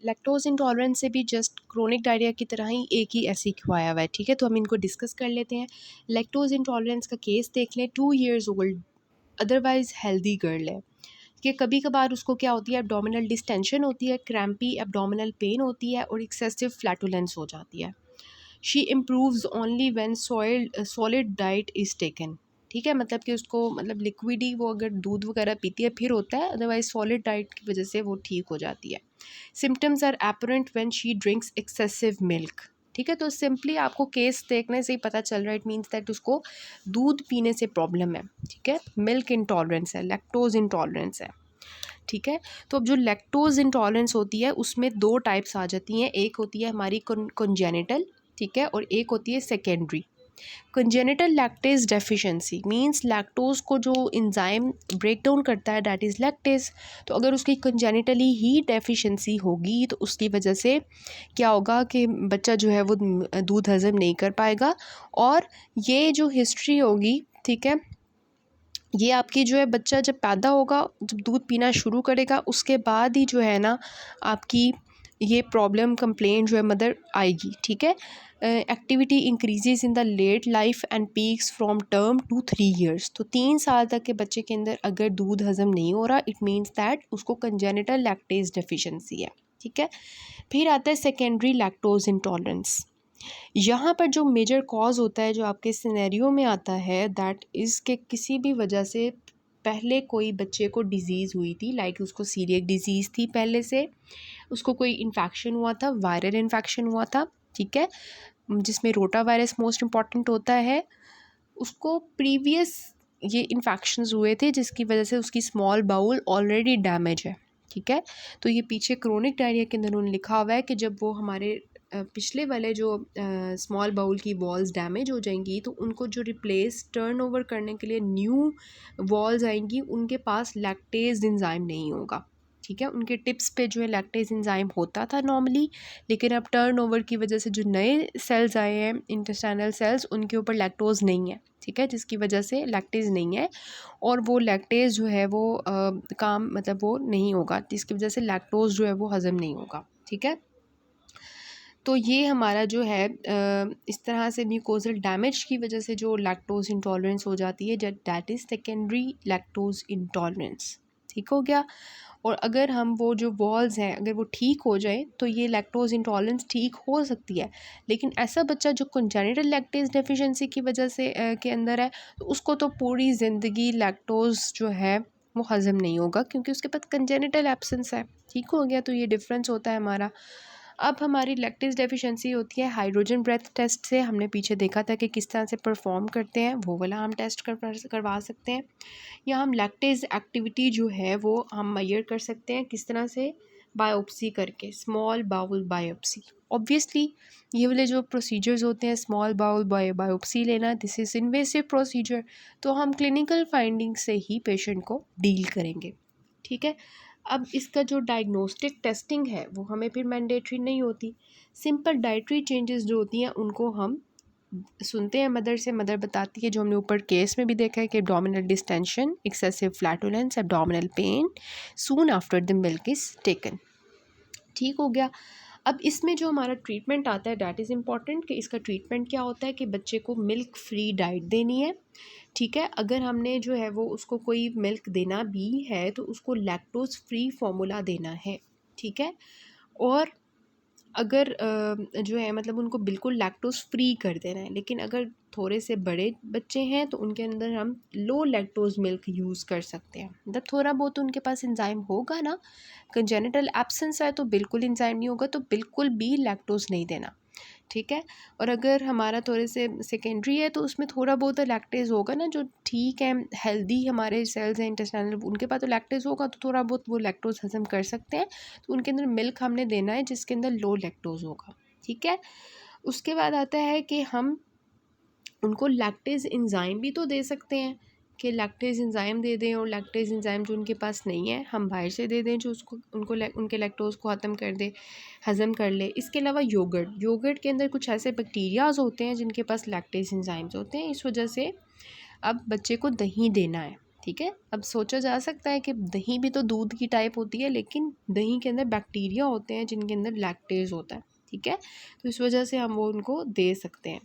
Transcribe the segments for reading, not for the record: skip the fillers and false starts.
Lactose intolerance से भी just chronic diarrhoea की तरह ही एक ही ऐसे खुआया हुआ है, ठीक है। तो हम इनको डिस्कस कर लेते हैं। लैक्टोज इंटॉलरेंस का केस देख लें। 2 years old otherwise healthy girl है कि कभी कभार उसको क्या होती है, एब्डोमिनल डिस्टेंशन होती है, क्रैम्पी एब्डोमिनल पेन होती है और एक्सेसिव फ्लैटुलेंस हो जाती है। She improves only when solid diet is taken, ठीक है। मतलब कि उसको मतलब लिक्विड ही वो अगर दूध वगैरह पीती है फिर होता है, अदरवाइज सॉलिड डाइट की वजह से वो ठीक हो जाती है। Symptoms are apparent when she drinks excessive milk, ठीक है। तो सिंपली आपको केस देखने से ही पता चल रहा है, इट मीन्स दैट उसको दूध पीने से प्रॉब्लम है, ठीक है। मिल्क इंटॉलरेंस है, लैक्टोज इंटॉलरेंस है, ठीक है। तो अब जो लैक्टोज इंटॉलरेंस होती है उसमें 2 टाइप्स आ जाती हैं। एक होती है हमारी कंजेनिटल, ठीक है, और एक होती है secondary. Congenital lactase deficiency means lactose को जो एंजाइम ब्रेक डाउन करता है दैट इज़ लैक्टेज। तो अगर उसकी कंजेनिटली ही डेफिशिएंसी होगी तो उसकी वजह से क्या होगा कि बच्चा जो है वो दूध हजम नहीं कर पाएगा। और ये जो हिस्ट्री होगी, ठीक है, ये आपकी जो है बच्चा जब पैदा होगा, जब दूध पीना शुरू करेगा उसके बाद ही जो है ना आपकी ये प्रॉब्लम कंप्लेंट जो है मदर आएगी, ठीक है। Activity increases in the late life and peaks from term to 3 years। तो 3 साल तक के बच्चे के अंदर अगर दूध हजम नहीं हो रहा, इट मीन्स दैट उसको कंजेनिटल लैक्टेज डेफिशिएंसी है, ठीक है। फिर आता है सेकेंडरी लैक्टोज इंटॉलरेंस। यहाँ पर जो मेजर कॉज होता है जो आपके सिनेरियो में आता है दैट इज़ के किसी भी वजह से पहले कोई बच्चे को डिज़ीज़ हुई थी, लाइक उसको सीरियक डिज़ीज़ थी, पहले से उसको कोई इन्फेक्शन हुआ था, वायरल इन्फेक्शन हुआ था, ठीक है, जिसमें रोटा वायरस मोस्ट इम्पॉर्टेंट होता है। उसको प्रीवियस ये इन्फेक्शंस हुए थे जिसकी वजह से उसकी स्मॉल बाउल ऑलरेडी डैमेज है, ठीक है। तो ये पीछे क्रोनिक डायरिया के अंदर उन्होंने लिखा हुआ है कि जब वो हमारे पिछले वाले जो स्मॉल बाउल की वॉल्स डैमेज हो जाएंगी तो उनको जो रिप्लेस टर्न ओवर करने के लिए न्यू वॉल्स आएंगी, उनके पास लैक्टेज एंजाइम नहीं होगा, ठीक है। उनके टिप्स पे जो है लैक्टेज एंजाइम होता था नॉर्मली, लेकिन अब टर्न ओवर की वजह से जो नए सेल्स आए हैं इंटेस्टाइनल सेल्स, उनके ऊपर लैक्टोज नहीं है, ठीक है, जिसकी वजह से लैक्टेज नहीं है और वो लैक्टेज जो है वो काम मतलब वो नहीं होगा, जिसकी वजह से लैक्टोज जो है वो हज़म नहीं होगा, ठीक है। तो ये हमारा जो है इस तरह से म्यूकोजल डैमेज की वजह से जो लैक्टोज इंटॉलरेंस हो जाती है, that is secondary lactose intolerance, ठीक हो गया। और अगर हम वो जो वॉल्स हैं अगर वो ठीक हो जाए तो ये लैक्टोज इंटॉलरेंस ठीक हो सकती है। लेकिन ऐसा बच्चा जो कंजेनिटल लैक्टेज डेफिशिएंसी की वजह से के अंदर है, तो उसको तो पूरी ज़िंदगी लैक्टोज जो है वो हज़म नहीं होगा क्योंकि उसके पास कंजेनिटल एब्सेंस है, ठीक हो गया। तो ये डिफरेंस होता है हमारा। अब हमारी लैक्टेज डेफिशिएंसी होती है हाइड्रोजन ब्रेथ टेस्ट से। हमने पीछे देखा था कि किस तरह से परफॉर्म करते हैं, वो वाला हम टेस्ट करवा सकते हैं। या हम लैक्टेज एक्टिविटी जो है वो हम मेजर कर सकते हैं किस तरह से, बायोप्सी करके, स्मॉल बाउल बायोप्सी। ऑब्वियसली ये वाले जो प्रोसीजर्स होते हैं स्मॉल बाउल बायोप्सी लेना, दिस इज़ इन्वेसिव प्रोसीजर, तो हम क्लिनिकल फाइंडिंग से ही पेशेंट को डील करेंगे, ठीक है। अब इसका जो डायग्नोस्टिक टेस्टिंग है वो हमें फिर मैंडेटरी नहीं होती। सिंपल डाइटरी चेंजेस जो होती हैं उनको हम सुनते हैं मदर से, मदर बताती है जो हमने ऊपर केस में भी देखा है कि abdominal distension, excessive flatulence, abdominal pain soon after the milk is taken, ठीक हो गया। अब इसमें जो हमारा ट्रीटमेंट आता है डैट इज़ इम्पॉर्टेंट कि इसका ट्रीटमेंट क्या होता है कि बच्चे को मिल्क फ्री डाइट देनी है, ठीक है। अगर हमने जो है वो उसको कोई मिल्क देना भी है तो उसको लैक्टोज फ्री फार्मूला देना है, ठीक है। और अगर जो है मतलब उनको बिल्कुल लैक्टोज फ्री कर देना है। लेकिन अगर थोड़े से बड़े बच्चे हैं तो उनके अंदर हम लो लैक्टोज मिल्क यूज़ कर सकते हैं। मतलब थोड़ा बहुत उनके पास एंजाइम होगा ना, कंजेनिटल एब्सेंस है तो बिल्कुल एंजाइम नहीं होगा, तो बिल्कुल भी लैक्टोज नहीं देना, ठीक है। और अगर हमारा थोड़े से सेकेंडरी है तो उसमें थोड़ा बहुत लैक्टेज होगा ना, जो ठीक है हेल्दी हमारे सेल्स हैं इंटेस्टाइनल, उनके पास तो लैक्टेज होगा तो थोड़ा बहुत वो लैक्टोज हजम कर सकते हैं। तो उनके अंदर मिल्क हमने देना है जिसके अंदर लो लैक्टोज होगा, ठीक है। उसके बाद आता है कि हम उनको लैक्टेज एंजाइम भी तो दे सकते हैं कि लैक्टेज एंजाइम दे दें, और लैक्टेज एंजाइम जो उनके पास नहीं है हम बाहर से दे दें जो उसको उनके लैक्टोज को ख़त्म कर दे, हज़म कर ले। इसके अलावा योगर्ट के अंदर कुछ ऐसे बैक्टीरियाज होते हैं जिनके पास लैक्टेज एंजाइम्स होते हैं, इस वजह से अब बच्चे को दही देना है, ठीक है। अब सोचा जा सकता है कि दही भी तो दूध की टाइप होती है, लेकिन दही के अंदर बैक्टीरिया होते हैं जिनके अंदर लैक्टेज होता है, ठीक है। तो इस वजह से हम वो उनको दे सकते हैं,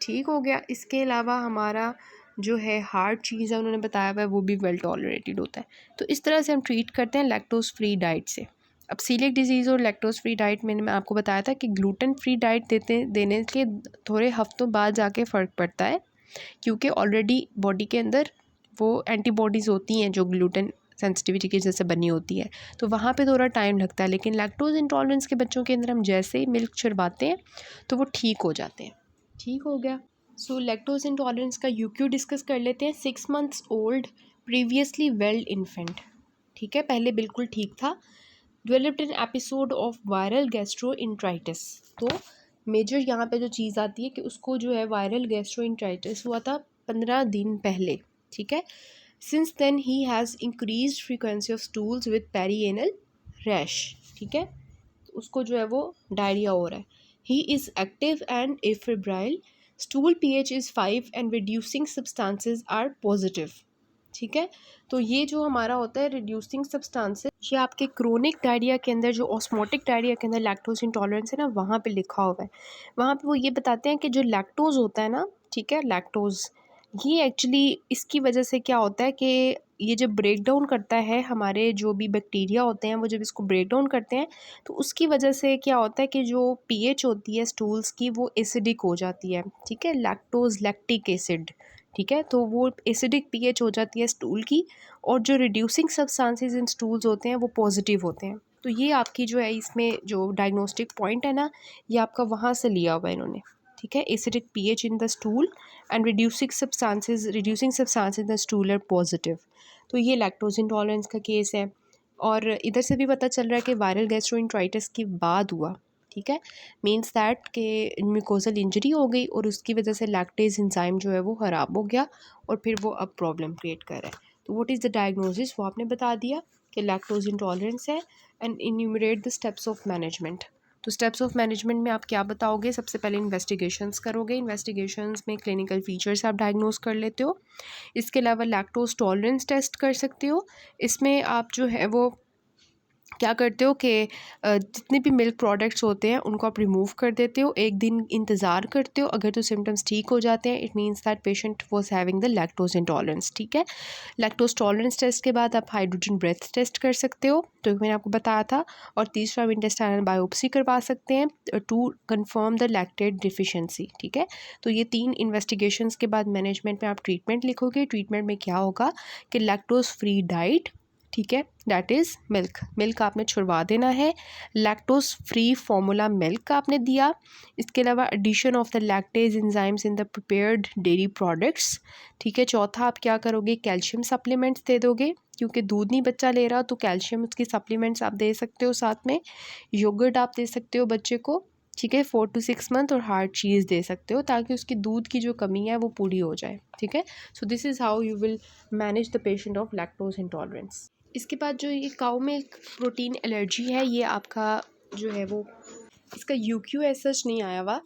ठीक हो गया। इसके अलावा हमारा जो है हार्ड चीज़ है उन्होंने बताया हुआ है वो भी वेल टॉलरेटेड होता है। तो इस तरह से हम ट्रीट करते हैं लैक्टोज़ फ्री डाइट से। अब सीलिएक डिजीज़ और लैक्टोज़ फ्री डाइट में मैं आपको बताया था कि ग्लूटेन फ्री डाइट देने के थोड़े हफ्तों बाद जाके फ़र्क पड़ता है, क्योंकि ऑलरेडी बॉडी के अंदर वो एंटीबॉडीज़ होती हैं जो ग्लूटेन सेंसिटिविटी की जैसे बनी होती है, तो वहाँ पे थोड़ा टाइम लगता है। लेकिन लैक्टोज़ इंटॉलरेंस के बच्चों के अंदर हम जैसे ही मिल्क चढ़वाते हैं तो वो ठीक हो जाते हैं, ठीक हो गया। सो लैक्टोज़ इंटॉलरेंस का यूक्यू डिस्कस कर लेते हैं। 6 months old previously well infant, ठीक है, पहले बिल्कुल ठीक था, developed an episode of viral gastroenteritis. तो मेजर यहाँ पे जो चीज़ आती है कि उसको जो है वायरल गैस्ट्रोइंट्राइटिस हुआ था 15 दिन पहले, ठीक है। Since then he has increase frequency of stools with perianal rash, ठीक है, उसको जो है वो डायरिया हो रहा है। He is active and afebrile, stool pH is 5 and reducing substances are positive, ठीक है। तो ये जो हमारा होता है रिड्यूसिंग सब्सटेंसेस, ये आपके क्रोनिक डायरिया के अंदर, जो ऑस्मोटिक डायरिया के अंदर लैक्टोज इंटॉलरेंस है ना, वहाँ पे लिखा हुआ है। वहाँ पे वो ये बताते हैं कि जो लैक्टोज होता है ना, ठीक है, लैक्टोज, ये एक्चुअली इसकी वजह से क्या होता है कि ये जब ब्रेक डाउन करता है, हमारे जो भी बैक्टीरिया होते हैं वो जब इसको ब्रेक डाउन करते हैं तो उसकी वजह से क्या होता है कि जो पीएच होती है स्टूल्स की वो एसिडिक हो जाती है, ठीक है, लैक्टोज लैक्टिक एसिड, ठीक है, तो वो एसिडिक पीएच हो जाती है स्टूल की, और जो रिड्यूसिंग सब्सटेंसेस इन स्टूल्स होते हैं वो पॉजिटिव होते हैं। तो ये आपकी जो है इसमें जो डायग्नोस्टिक पॉइंट है ना, ये आपका वहाँ से लिया हुआ है इन्होंने, ठीक है, acidic pH in the stool and reducing substances in the stool are positive. तो ये लैक्टोज इंटॉलरेंस का केस है। और इधर से भी पता चल रहा है कि वायरल गैस्ट्रोइंट्राइटिस के बाद हुआ, ठीक है, मीन्स दैट कि म्यूकोजल इंजरी हो गई और उसकी वजह से लैक्टेज एंजाइम जो है वो ख़राब हो गया और फिर वो अब प्रॉब्लम क्रिएट कर रहा है। तो व्हाट इज़ द डायग्नोसिस, वो आपने बता दिया कि लैक्टोज इंटॉलरेंस है, and enumerate the steps of management. तो स्टेप्स ऑफ मैनेजमेंट में आप क्या बताओगे? सबसे पहले इन्वेस्टिगेशंस करोगे, इन्वेस्टिगेशंस में क्लिनिकल फीचर्स आप डायग्नोस कर लेते हो। इसके अलावा लैक्टोज टॉलरेंस टेस्ट कर सकते हो। इसमें आप जो है वो क्या करते हो कि जितने भी मिल्क प्रोडक्ट्स होते हैं उनको आप रिमूव कर देते हो, एक दिन इंतज़ार करते हो, अगर तो सिम्टम्स ठीक हो जाते हैं it means that patient was having the lactose intolerance, ठीक है। लैक्टोज टॉलरेंस टेस्ट के बाद आप हाइड्रोजन ब्रेथ टेस्ट कर सकते हो, तो मैंने आपको बताया था, और तीसरा आप इंटेस्टाइनल बायोप्सी करवा सकते हैं to confirm the lactate deficiency, ठीक है। तो ये 3 इन्वेस्टिगेशंस के बाद मैनेजमेंट में आप ट्रीटमेंट लिखोगे। ट्रीटमेंट में क्या होगा कि लैक्टोज फ्री डाइट, ठीक है, दैट इज़ मिल्क आपने छुड़वा देना है, लैक्टोज फ्री फार्मूला मिल्क आपने दिया। इसके अलावा addition of the lactase enzymes in the prepared dairy products, ठीक है। चौथा आप क्या करोगे, कैल्शियम सप्लीमेंट्स दे दोगे, क्योंकि दूध नहीं बच्चा ले रहा तो कैल्शियम उसकी सप्लीमेंट्स आप दे सकते हो, साथ में योगर्ट आप दे सकते हो बच्चे को, ठीक है, 4 to 6 मंथ, और हार्ड चीज़ दे सकते हो ताकि उसकी दूध की जो कमी है वो पूरी हो जाए, ठीक है। So this is how you will manage the patient of lactose intolerance. इसके बाद जो ये काऊ मिल्क प्रोटीन एलर्जी है, ये आपका जो है वो इसका यूक्यू ऐसा सच नहीं आया हुआ।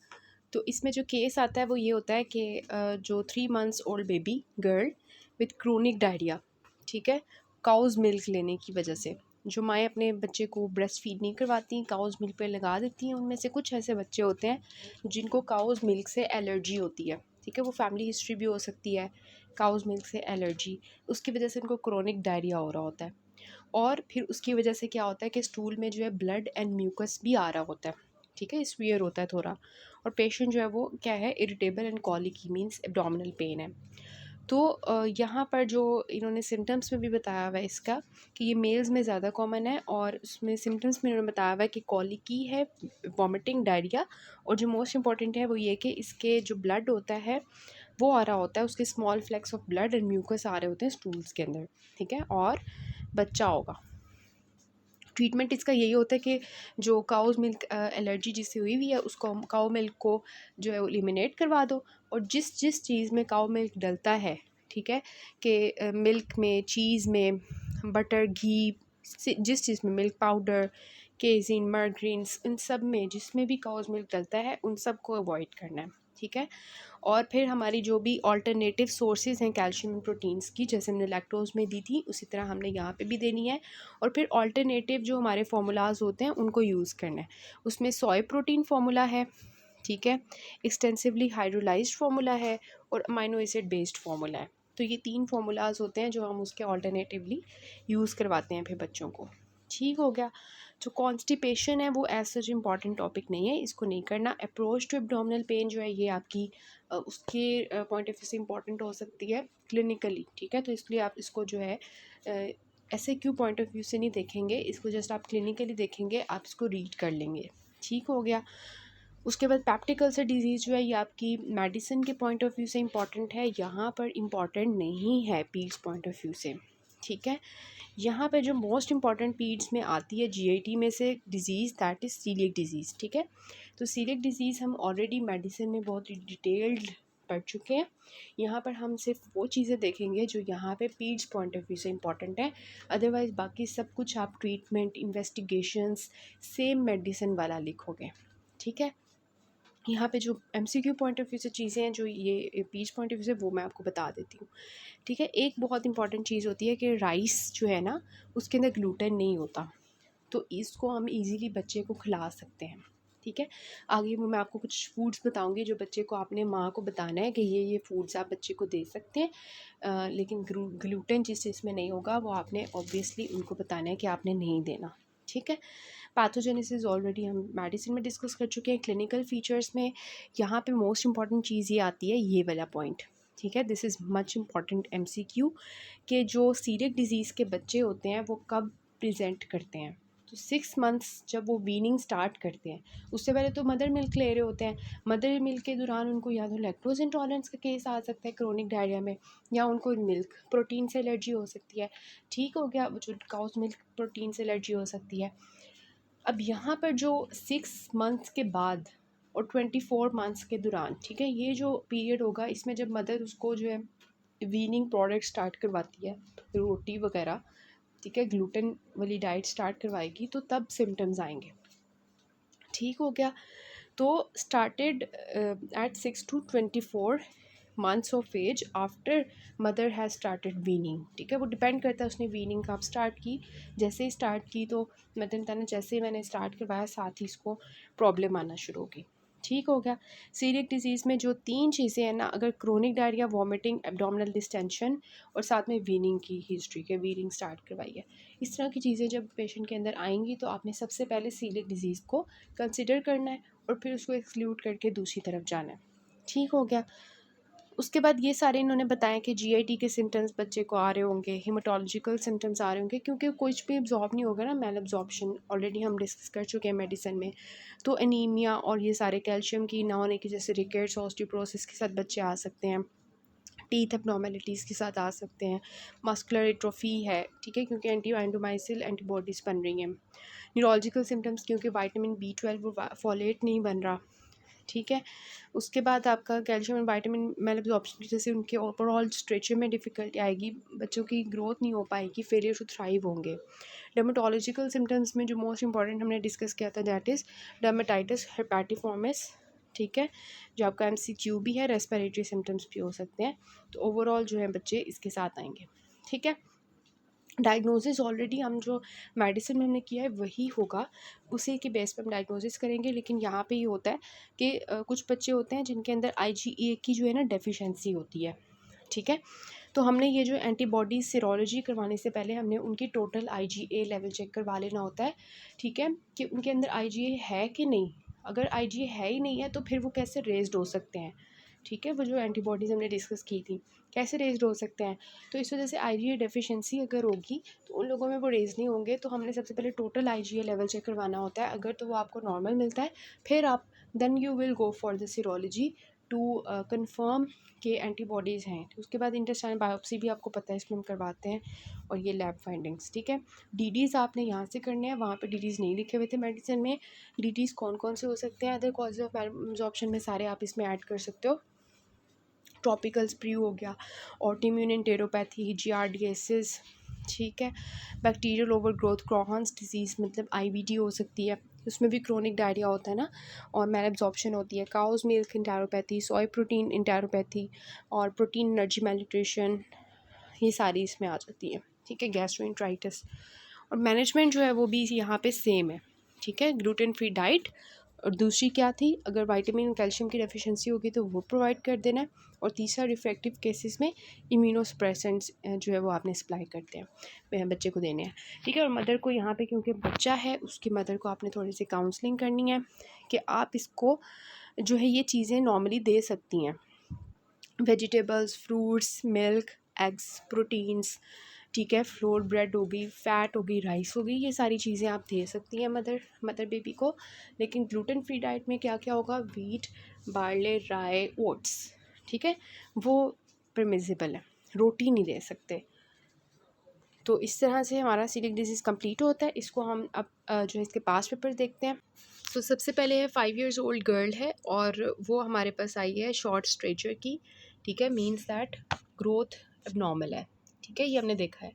तो इसमें जो केस आता है वो ये होता है कि जो 3 months old baby girl with chronic diarrhoea, ठीक है, काउज़ मिल्क लेने की वजह से, जो माएँ अपने बच्चे को ब्रेस्ट फीड नहीं करवाती, काउज़ मिल्क पे लगा देती हैं, उनमें से कुछ ऐसे बच्चे होते हैं जिनको काउज़ मिल्क से एलर्जी होती है, ठीक है, वो फैमिली हिस्ट्री भी हो सकती है, काउज़ मिल्क से एलर्जी, उसकी वजह से उनको क्रोनिक डायरिया हो रहा होता है। और फिर उसकी वजह से क्या होता है कि स्टूल में जो है ब्लड एंड म्यूकस भी आ रहा होता है, ठीक है, स्वीयर होता है थोड़ा, और पेशेंट जो है वो क्या है, irritable and colicky means abdominal pain है। तो यहाँ पर जो इन्होंने सिम्टम्स में भी बताया हुआ है इसका कि ये मेल्स में ज़्यादा कॉमन है, और उसमें सिम्टम्स में इन्होंने बताया हुआ है कि कॉलिकी है, वॉमिटिंग, डायरिया, और जो मोस्ट इंपॉर्टेंट है वो ये कि इसके जो ब्लड होता है वो आ रहा होता है, उसके small flecks of blood and mucus आ रहे होते हैं स्टूल्स के अंदर, ठीक है, और बच्चा होगा। ट्रीटमेंट इसका यही होता है कि जो काउज़ मिल्क एलर्जी जिससे हुई हुई है उसको काऊ मिल्क को जो है एलिमिनेट करवा दो, और जिस जिस चीज़ में काऊ मिल्क डलता है, ठीक है, कि मिल्क में, चीज़ में, बटर, घी, जिस चीज़ में मिल्क पाउडर, केज़ीन, मार्गरीन्स, इन सब में जिसमें भी काउज़ मिल्क डलता है उन सब को अवॉइड करना है, ठीक है। और फिर हमारी जो भी ऑल्टरनेटिव सोर्सेज हैं कैल्शियम एंड प्रोटीन्स की, जैसे हमने लैक्टोज में दी थी उसी तरह हमने यहाँ पे भी देनी है। और फिर ऑल्टरनेटिव जो हमारे फार्मूलाज होते हैं उनको यूज़ करना है। उसमें सोय प्रोटीन फार्मूला है, ठीक है, एक्सटेंसिवली हाइड्रोलाइज्ड फार्मूला है और अमाइनो एसिड बेस्ड फार्मूला है। तो ये 3 फार्मूलाज होते हैं जो हम उसके ऑल्टरनेटिवली यूज़ करवाते हैं फिर बच्चों को। ठीक हो गया। जो कॉन्स्टिपेशन है वो एज सच इम्पॉर्टेंट टॉपिक नहीं है, इसको नहीं करना। अप्रोच टू एब्डोमिनल पेन जो है ये आपकी उसके पॉइंट ऑफ व्यू से इम्पॉर्टेंट हो सकती है क्लिनिकली, ठीक है। तो इसलिए आप इसको जो है ऐसे क्यों पॉइंट ऑफ व्यू से नहीं देखेंगे, इसको जस्ट आप क्लिनिकली देखेंगे, आप इसको रीड कर लेंगे। ठीक हो गया। उसके बाद पेप्टिक अल्सर डिजीज़ जो है ये आपकी मेडिसिन के पॉइंट ऑफ व्यू से इम्पॉर्टेंट है, यहाँ पर इम्पॉर्टेंट नहीं है पीड्स पॉइंट ऑफ व्यू से, ठीक है। यहाँ पे जो मोस्ट इम्पॉर्टेंट पीड्स में आती है जीआईटी में से disease, that is celiac disease, ठीक है। तो सीलिएक डिज़ीज़ हम ऑलरेडी मेडिसिन में बहुत ही डिटेल्ड पढ़ चुके हैं। यहाँ पर हम सिर्फ वो चीज़ें देखेंगे जो यहाँ पे पीड्स पॉइंट ऑफ व्यू से इम्पॉर्टेंट है। अदरवाइज़ बाकी सब कुछ आप ट्रीटमेंट, इन्वेस्टिगेशंस सेम मेडिसिन वाला लिखोगे, ठीक है। यहाँ पे जो एमसीक्यू पॉइंट ऑफ व्यू से चीज़ें हैं जो ये पीच पॉइंट ऑफ व्यू से, वो मैं आपको बता देती हूँ, ठीक है। एक बहुत इंपॉर्टेंट चीज़ होती है कि राइस जो है ना उसके अंदर ग्लूटेन नहीं होता, तो इसको हम इजीली बच्चे को खिला सकते हैं, ठीक है। आगे वो मैं आपको कुछ फूड्स बताऊंगी जो बच्चे को आपने माँ को बताना है कि ये फूड्स आप बच्चे को दे सकते हैं, लेकिन ग्लूटेन जिस चीज़ में नहीं होगा वो आपने ऑब्वियसली उनको बताना है कि आपने नहीं देना, ठीक है। पैथोजेनेसिस ऑलरेडी हम मेडिसिन में डिस्कस कर चुके हैं। क्लिनिकल फीचर्स में यहाँ पे मोस्ट इंपॉर्टेंट चीज़ ये आती है, ये वाला पॉइंट, ठीक है। This is much important MCQ कि जो सीरियक डिज़ीज़ के बच्चे होते हैं वो कब प्रेजेंट करते हैं। तो 6 मंथ्स जब वो वीनिंग स्टार्ट करते हैं, उससे पहले तो मदर मिल्क ले रहे होते हैं। मदर मिल्क के दौरान उनको या तो लैक्टोज इंटॉलरेंस का केस आ सकता है क्रोनिक डायरिया में, या उनको मिल्क प्रोटीन से एलर्जी हो सकती है, ठीक हो गया, जो काउस मिल्क प्रोटीन से एलर्जी हो सकती है। अब यहाँ पर जो 6 मंथ्स के बाद और 24 मंथ्स के दौरान, ठीक है, ये जो पीरियड होगा इसमें जब मदर उसको जो है वीनिंग प्रोडक्ट स्टार्ट करवाती है, रोटी वगैरह, ठीक है, ग्लूटेन वाली डाइट स्टार्ट करवाएगी, तो तब सिम्टम्स आएंगे, ठीक हो गया। तो started at 6 to 24 months of age after mother has started weaning, ठीक है। वो डिपेंड करता है उसने वीनिंग कब स्टार्ट की। जैसे ही स्टार्ट की तो मदर ने बताया जैसे ही मैंने स्टार्ट करवाया साथ ही इसको प्रॉब्लम आना शुरू होगी, ठीक हो गया। सीरियक डिजीज़ में जो 3 चीज़ें हैं ना, अगर chronic diarrhoea, vomiting, abdominal distension और साथ में वीनिंग की हिस्ट्री के वीनिंग स्टार्ट करवाई है, इस तरह की चीज़ें जब पेशेंट के अंदर आएंगी तो आपने सबसे पहले सीरियक डिजीज़ को कंसिडर करना है और फिर उसको एक्सक्लूड करके दूसरी तरफ जाना है, ठीक हो गया। उसके बाद ये सारे इन्होंने बताया कि जीआईटी के सिम्टम्स बच्चे को आ रहे होंगे, हिमाटोलॉजिकल सिम्टम्स आ रहे होंगे, क्योंकि कुछ भी एब्जॉर्ब नहीं होगा ना, मैल एब्जॉर्प्शन ऑलरेडी हम डिस्कस कर चुके हैं मेडिसिन में। तो एनीमिया और ये सारे कैल्शियम की ना होने की, जैसे रिकेट्स, ऑस्टियोपोरोसिस के साथ बच्चे आ सकते हैं, टीथ एब्नॉर्मेलिटीज़ के साथ आ सकते हैं, मस्कुलर एट्रोफी है, ठीक है, क्योंकि एंटीमाइसिल एंटीबॉडीज़ बन रही हैं। न्यूरोलॉजिकल सिम्टम्स क्योंकि विटामिन B12 फोलेट नहीं बन रहा, ठीक है। उसके बाद आपका कैल्शियम और विटामिन मेल एब्जॉर्प्शन की वजह से उनके ओवरऑल स्ट्रेचिंग में डिफ़िकल्टी आएगी, बच्चों की ग्रोथ नहीं हो पाएगी, फेलियर टू थ्राइव होंगे। डर्मेटोलॉजिकल सिम्टम्स में जो मोस्ट इंपॉर्टेंट हमने डिस्कस किया था दैट इज़ डर्मेटाइटिस हेपेटिफॉर्मिस, ठीक है, जो आपका एमसीक्यू भी है, रेस्पिरेटरी सिम्टम्स भी हो सकते हैं। तो ओवरऑल जो है बच्चे इसके साथ आएंगे, ठीक है। डायग्नोसिस ऑलरेडी हम जो मेडिसिन में हमने किया है वही होगा, उसी के बेस पे हम डायग्नोसिस करेंगे। लेकिन यहाँ पे ये होता है कि कुछ बच्चे होते हैं जिनके अंदर IgA की जो है ना डेफिशिएंसी होती है, ठीक है। तो हमने ये जो एंटीबॉडी सीरोलॉजी करवाने से पहले हमने उनकी टोटल IgA लेवल चेक करवा लेना होता है, ठीक है, कि उनके अंदर IgA है कि नहीं। अगर IgA है ही नहीं है तो फिर वो कैसे रेज्ड हो सकते हैं, ठीक है। वो जो एंटीबॉडीज़ हमने डिस्कस की थी कैसे रेज्ड हो सकते हैं, तो इस वजह से IgA डेफिशिएंसी अगर होगी तो उन लोगों में वो रेज नहीं होंगे। तो हमने सबसे पहले टोटल IgA लेवल चेक करवाना होता है, अगर तो वो आपको नॉर्मल मिलता है फिर आप then you will go for the serology to confirm के एंटीबॉडीज़ हैं। तो उसके बाद इंटेस्टाइनल बायोप्सी भी आपको पता है इसमें हम करवाते हैं, और ये लैब फाइंडिंग्स, ठीक है। DDs आपने यहाँ से करने हैं, वहाँ पे DDs नहीं लिखे हुए थे मेडिसिन में। DDs कौन कौन से हो सकते हैं, अदर कॉज ऑफ एब्जॉर्प्शन में सारे आप इसमें ऐड कर सकते हो। ट्रॉपिकल स्प्रू हो गया, ऑटोइम्यून एंटेरोपैथी, GRDSs, ठीक है, बैक्टीरियल ओवर ग्रोथ, क्रॉहन्स डिजीज़ मतलब IBD हो सकती है, उसमें भी क्रोनिक डायरिया होता है ना, और मैल एब्जॉर्प्शन होती है, काउज मिल्क इंटेरोपैथी, सोय प्रोटीन इंटेरोपैथी और प्रोटीन एनर्जी मेलिट्रेशन, ये सारी इसमें आ जाती है, ठीक है, गैस्ट्रोइंट्राइटिस। और मैनेजमेंट जो है वो भी यहाँ पे सेम है, ठीक है, ग्लूटेन फ्री डाइट। और दूसरी क्या थी, अगर विटामिन और कैल्शियम की डेफिशिएंसी होगी तो वो प्रोवाइड कर देना है। और तीसरा, रिफ्रैक्टिव केसेस में इम्यूनोसप्रेसेंट्स जो है वो आपने सप्लाई करते हैं, बच्चे को देने हैं, ठीक है। और मदर को यहाँ पे क्योंकि बच्चा है, उसकी मदर को आपने थोड़ी सी काउंसलिंग करनी है कि आप इसको जो है ये चीज़ें नॉर्मली दे सकती हैं, vegetables, fruits, milk, eggs, proteins, ठीक है, फ्लोर ब्रेड होगी, फ़ैट होगी, राइस होगी, ये सारी चीज़ें आप दे सकती हैं मदर बेबी को। लेकिन ग्लूटेन फ्री डाइट में क्या क्या होगा, वीट, बार्ले, राय, ओट्स, ठीक है, वो परमिसिबल है, रोटी नहीं दे सकते। तो इस तरह से हमारा सीलिएक डिजीज़ कंप्लीट होता है। इसको हम अब जो है इसके पास पेपर देखते हैं। तो सबसे पहले है 5 इयर्स ओल्ड गर्ल है और वो हमारे पास आई है शॉर्ट स्ट्रेचर की, ठीक है, मीन्स दैट ग्रोथ एबनॉर्मल है, ठीक है, ये हमने देखा है।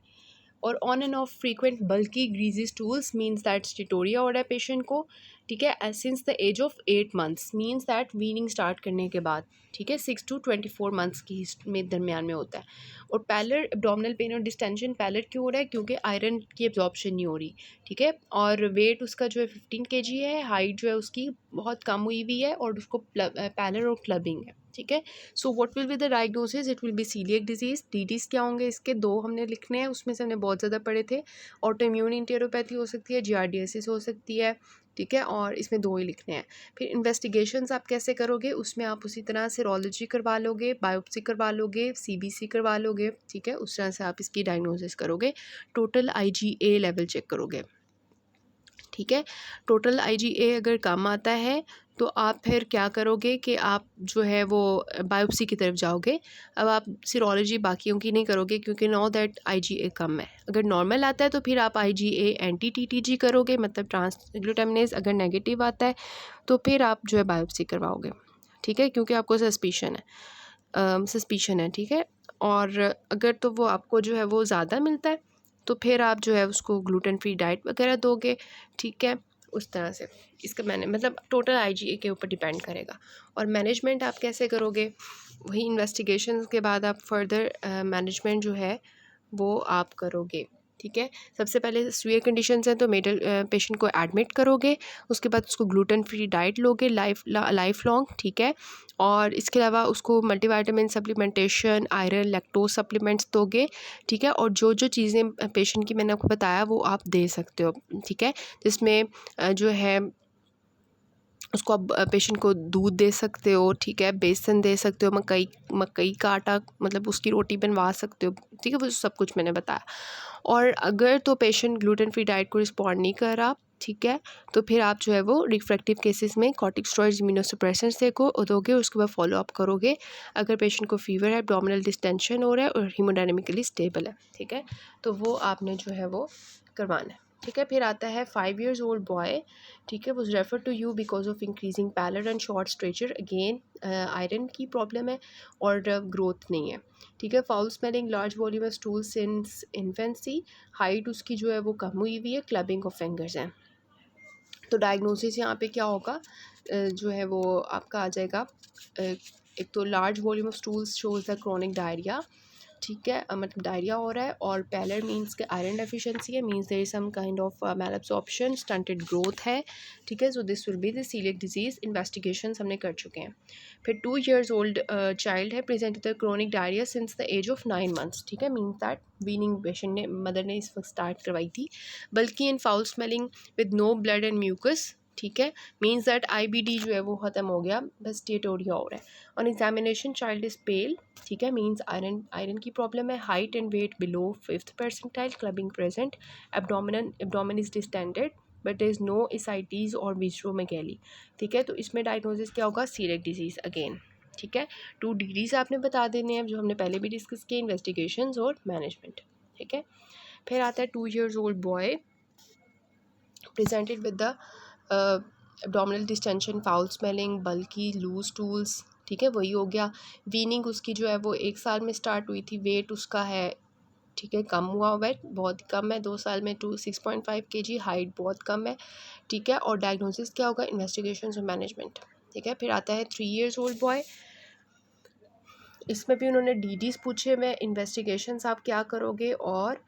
और on and off frequent bulky greasy stools means that steatorrhoea हो रहा है पेशेंट को, ठीक है, since the age of 8 months means that weaning start करने के बाद, ठीक है, 6 to 24 मंथ्स की में दरमियान में होता है। और पैलर एब्डोमिनल पेन और डिस्टेंशन पैलर क्यों हो रहा है, क्योंकि आयरन की एब्जॉर्प्शन नहीं हो रही, ठीक है। और वेट उसका जो है 15 kg है, हाइट जो है उसकी बहुत कम हुई हुई है और उसको पैलर और क्लबिंग है, ठीक है। So what will be the diagnosis, it will be coeliac disease. DDs क्या होंगे इसके, 2 हमने लिखने हैं, उसमें से हमने बहुत ज़्यादा पढ़े थे। ऑटो इम्यून इंटेरोपैथी हो सकती है, जियार्डियासिस हो सकती है, ठीक है, और इसमें 2 ही लिखने हैं। फिर इन्वेस्टिगेशंस आप कैसे करोगे, उसमें आप उसी तरह सीरोलॉजी करवा लोगे, बायोप्सी करवा लोगे, सीबीसी करवा लोगे, ठीक है, उस तरह से आप इसकी डायग्नोसिस करोगे। टोटल IgA लेवल चेक करोगे, ठीक है। टोटल IgA अगर कम आता है तो आप फिर क्या करोगे कि आप जो है वो बायोप्सी की तरफ जाओगे। अब आप सीरोलॉजी बाकियों की नहीं करोगे क्योंकि नो दैट IgA कम है। अगर नॉर्मल आता है तो फिर आप IgA एंटी TTG करोगे, मतलब ट्रांसग्लूटामिनेज। अगर नेगेटिव आता है तो फिर आप जो है बायोप्सी करवाओगे, ठीक है, क्योंकि आपको सस्पिशन है, ठीक है। और अगर तो वो आपको जो है वो ज़्यादा मिलता है तो फिर आप जो है उसको ग्लूटेन फ्री डाइट वगैरह दोगे, ठीक है, उस तरह से। इसका मैंने मतलब टोटल IgA के ऊपर डिपेंड करेगा। और मैनेजमेंट आप कैसे करोगे, वही इन्वेस्टिगेशन के बाद आप फर्दर मैनेजमेंट जो है वो आप करोगे, ठीक है। सबसे पहले सीवियर कंडीशंस हैं तो मेडल पेशेंट को एडमिट करोगे, उसके बाद उसको ग्लूटेन फ्री डाइट लोगे लाइफ लॉन्ग, ठीक है। और इसके अलावा उसको multivitamin supplementation, iron, lactose supplements दोगे, ठीक है। और जो जो चीज़ें पेशेंट की मैंने आपको बताया वो आप दे सकते हो, ठीक है, जिसमें जो है उसको आप पेशेंट को दूध दे सकते हो, ठीक है, बेसन दे सकते हो, मकई का आटा मतलब उसकी रोटी बनवा सकते हो, ठीक है, वो सब कुछ मैंने बताया। और अगर तो पेशेंट ग्लूटेन फ्री डाइट को रिस्पॉन्ड नहीं कर रहा, ठीक है, तो फिर आप जो है वो रिफ्रैक्टिव केसेस में कॉर्टिकोस्टेरॉइड्स, इम्यूनोसप्रेसेंट्स दोगे, उसके बाद फॉलो अप करोगे। अगर पेशेंट को फीवर है, एब्डोमिनल डिस्टेंशन हो रहा है और हीमोडायनेमिकली स्टेबल है, ठीक है, तो वो आपने जो है वो करवाना है, ठीक है। फिर आता है 5 years old बॉय, ठीक है, was refer to you because of increasing pallor and short stature. Again iron की प्रॉब्लम है और ग्रोथ नहीं है, ठीक है। Foul smelling, large volume of stool since infancy, height उसकी जो है वो कम हुई हुई है, क्लबिंग ऑफ फिंगर्स हैं। तो डायग्नोसिस यहाँ पे क्या होगा, जो है वो आपका आ जाएगा, एक तो large volume of stools shows the chronic diarrhoea, ठीक है, मतलब डायरिया हो रहा है। और पैलर मीन्स के आयरन डेफिशिएंसी है, means there is some kind of malabsorption, stunted growth है, ठीक है। So this will be the celiac disease. Investigation हमने कर चुके हैं। फिर 2 years ओल्ड चाइल्ड है, present the chronic diarrhoea since the age of 9 months, ठीक है, मीन्स दैट वीनिंग पेशेंट ने मदर ने इस वक्त स्टार्ट करवाई थी। Bulky in foul smelling with no blood and mucus, ठीक है, मीन्स दैट IBD जो है वो ख़त्म हो गया, बस टेटोरिया हो रहा है। On examination child is pale, ठीक है, मीन्स आयरन की प्रॉब्लम है। Height and weight below 5th percentile, clubbing present, abdomen is distended but is no ascites और विस्ट्रोमेगैली, ठीक है। तो इसमें डायग्नोसिस क्या होगा, सीलिएक डिजीज़ अगेन, ठीक है। 2 डिग्रीज आपने बता देने हैं जो हमने पहले भी डिस्कस किए, इन्वेस्टिगेशंस और मैनेजमेंट, ठीक है। फिर आता है 2 years old boy presented with the abdominal distension, foul smelling, बल्कि लूज टूल्स, ठीक है, वही हो गया। वीनिंग उसकी जो है वो 1 साल में स्टार्ट हुई थी। वेट उसका है ठीक है, कम हुआ हुआ है, बहुत कम है, 2 साल में 6.5 kg, हाइट बहुत कम है, ठीक है। और डायग्नोसिस क्या होगा, इन्वेस्टिगेशंस और मैनेजमेंट, ठीक है। फिर आता है 3 years old बॉय, इसमें भी उन्होंने डीडीज़ पूछे हुए, इन्वेस्टिगेशंस आप क्या करोगे और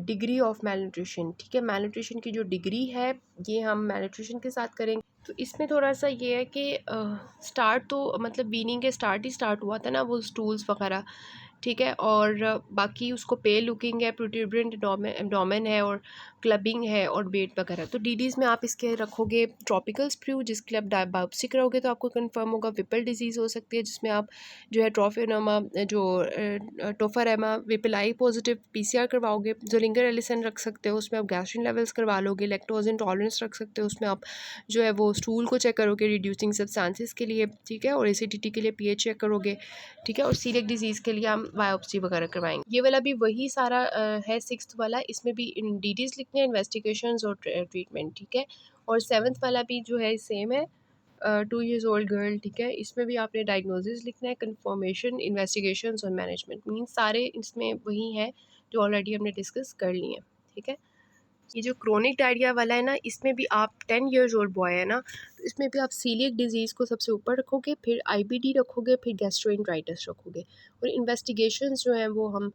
डिग्री ऑफ मैलन्यूट्रिशन, ठीक है। मैलन्यूट्रिशन की जो डिग्री है ये हम मैलन्यूट्रिशन के साथ करेंगे। तो इसमें थोड़ा सा ये है कि स्टार्ट तो मतलब वीनिंग के स्टार्ट हुआ था ना, वो स्टूल्स वगैरह, ठीक है। और बाकी उसको पे लुकिंग है, प्रोट्यूबरेंट एब्डोमेन है और क्लबिंग है और वेट वगैरह। तो डीडीज़ में आप इसके रखोगे ट्रॉपिकल स्प्रू, जिसके लिए आप बायोप्सी कराओगे तो आपको कंफर्म होगा। विपल डिजीज़ हो सकती है जिसमें आप जो है ट्रोफिनोमा, जो टोफरेमा विपिलाई पॉजिटिव पीसीआर करवाओगे। जोलिंगर एलिसन रख सकते हो, उसमें आप गैस्ट्रिन लेवल्स करवा लोगे। लैक्टोज इंटॉलरेंस रख सकते हो, उसमें आप जो है वो स्टूल को चेक करोगे रिड्यूसिंग सब्सटेंसेस के लिए, ठीक है। और एसिडिटी के लिए पीएच चेक करोगे, ठीक है। और सीलिएक डिजीज़ के लिए हम बायोप्सी वगैरह करवाएंगे। ये वाला भी वही सारा है 6th वाला, इसमें भी डीडीज़ लिखने हैं, इन्वेस्टिगेशंस और ट्रीटमेंट, ठीक है। और 7th वाला भी जो है सेम है, 2 years old गर्ल, ठीक है। इसमें भी आपने डायग्नोसिस लिखना है, कंफर्मेशन, इन्वेस्टिगेशंस और मैनेजमेंट, मीन सारे इसमें वही हैं जो ऑलरेडी हमने डिस्कस कर लिए हैं, ठीक है। ये जो क्रोनिक डायरिया वाला है ना, इसमें भी आप 10 years old बॉय है ना, तो इसमें भी आप सीलिएक डिजीज़ को सबसे ऊपर रखोगे, फिर आईबीडी रखोगे, फिर गैस्ट्रोएंटेराइटिस रखोगे। और इन्वेस्टिगेशंस जो हैं वो हम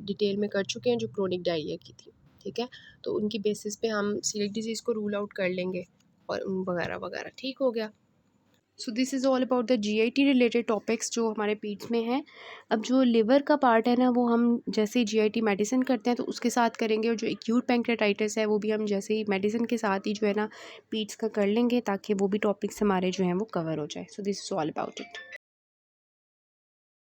डिटेल में कर चुके हैं जो क्रोनिक डायरिया की थी, ठीक है। तो उनकी बेसिस पे हम सीलिएक डिजीज़ को रूल आउट कर लेंगे और वगैरह वगैरह, ठीक हो गया। So this is all about the GIT related topics जो हमारे पीट्स में हैं। अब जो लिवर का पार्ट है ना, वो हम जैसे ही जीआईटी मेडिसिन करते हैं तो उसके साथ करेंगे, और जो एक्यूट पैंक्रेटाइटिस है वो भी हम जैसे ही मेडिसिन के साथ ही जो है ना पीट्स का कर लेंगे, ताकि वो भी टॉपिक्स हमारे जो हैं वो कवर हो जाए। सो this is all about it.